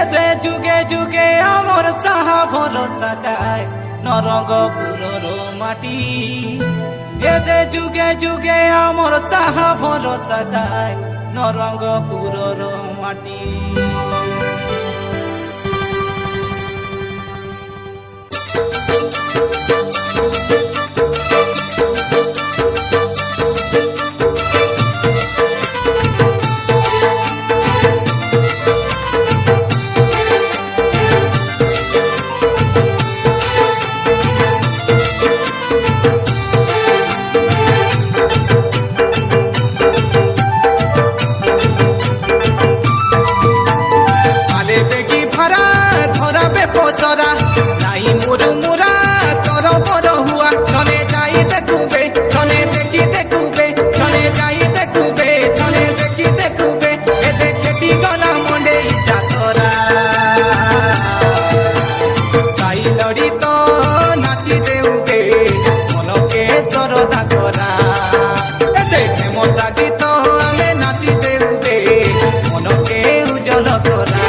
এতে যুগে যুগে আমার সাহা ভরসা গায় নরঙ্গপুরর মাটি এতে যুগে যুগে আমার সাহা ভরসা গায় নরঙ্গপুরর মাটি। পসরা নাই মুরু মুরা তর বড় হুয়া চলে যাই দেখুবে চলে দেখি দেখুবে চলে যাই দেখুবে চলে দেখি দেখুবে এতে খেটি গলা মন্ডে যাতরা তাই লড়ি তো নাচি দেউবে মনকে সরদা করা এতে মজা গীত আমি নাচি দেউবে মনকে উজ্জ্বল করা।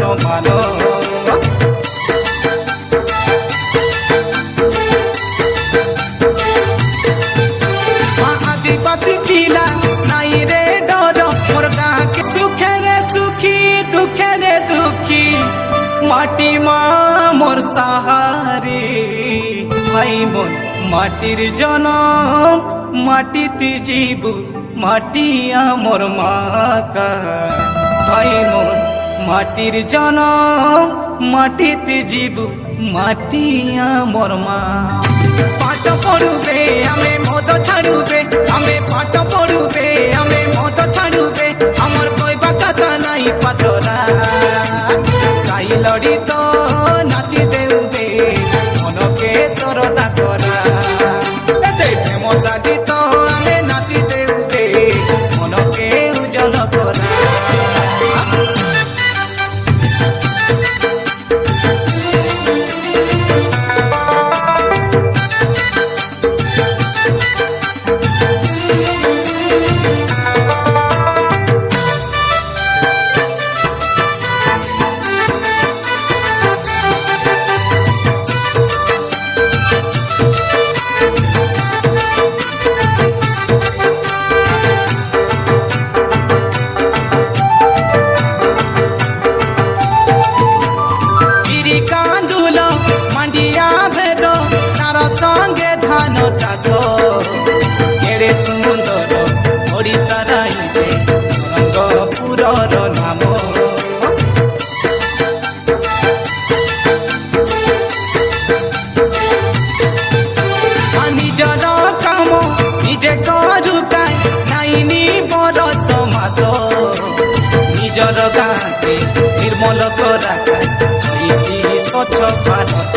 সমান আদিবাসী পিলা নাই রে ডর মোর গাঁকে সুখে রে সুখী দুঃখে রে দুঃখী মাটি মা মোর সাহারে ভাই মন মাটির জনম মাটিতে জীব মাটি আমার মা ভাই মন মাটির জনম মাটিতে জীব মাটি আমার মা। পাঠ পড়ুবে আমি মদ ছাড়ুবে আমি পাঠ পড়ুবে আমি মদ ছাড়ুবে আমার কইবা কথা নাই পাতরা তাই লড়ি তো নাচি দেউবে মনকে সরদা করা এতে মজা গীত আমি নাচি দেউবে মনকে উজ্জ্বল করা। সঙ্গে ধান চাষ কেড়ে সুন্দর ওড়িশা রাইতে নরঙ্গপুরর নাম নিজর কাম নিজে করুকায় নাইনি বরষ মাস নিজর গাঁকে নির্মল করাকায় স্বচ্ছ ভারত।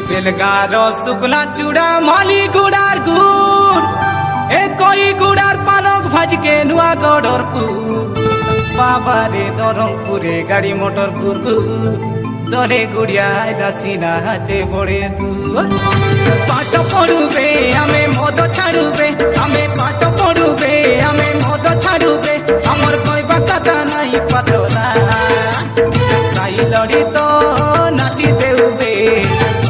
বেলগার শুকলা চূড়া মালি গুড়ার গুড় এ কই গুড়ার পালক ভাজকে নুয়া গড়রপুর বাবারে নরংপুরে গাড়ি মোটর গুরগুর দলে গুড়িয়ায় দাসিনা হাতে পড়ে দূর পাঠ পড়ুবে আমি মদ ছাড়ুবে আমি পাঠ পড়ুবে আমি মদ ছাড়ুবে আমার কইবা কথা নাই পাতলা তাই লড়ি তো নাচি দেউবে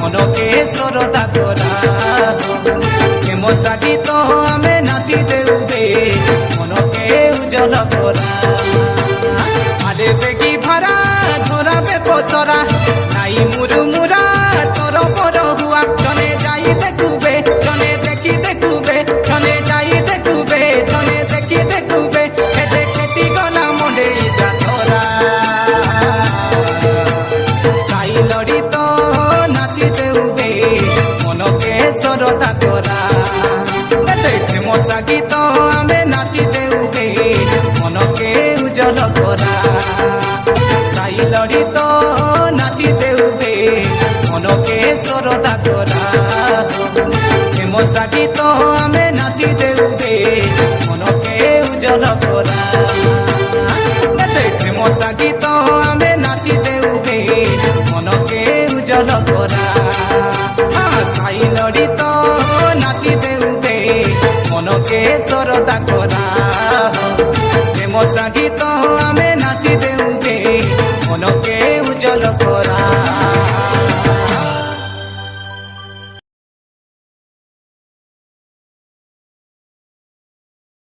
মনকে সরদা করা মজা গীত আমি নাচি দেউবে মনকে উজ্জ্বল উজল করা আলে বেগি ভাড়া ধরাবে পচরা নাই মুরু মুরা তোর বড় হুয়া জনে যাই দেখুবে জনে দেখি দেখুবে জনে যাই দেখুবে জনে দেখি দেখুবে খেতে খেটি গলা মনে যা ধরা সাই লড়ি তো নাচি দেউবে মনকে সরদা করা মশা গীত আমি নাচি দেউবে মনকে উজল করা সাই লড়ি তো নাচি দেউবে মনকে সরদা করা মশা গীত আমি নাচি দেউবে মনকে উজল করা মশা গীত আমি নাচি দেউবে মনকে উজল করা সাই লড়ি তো নাচি দেউবে মনকে সরদা করা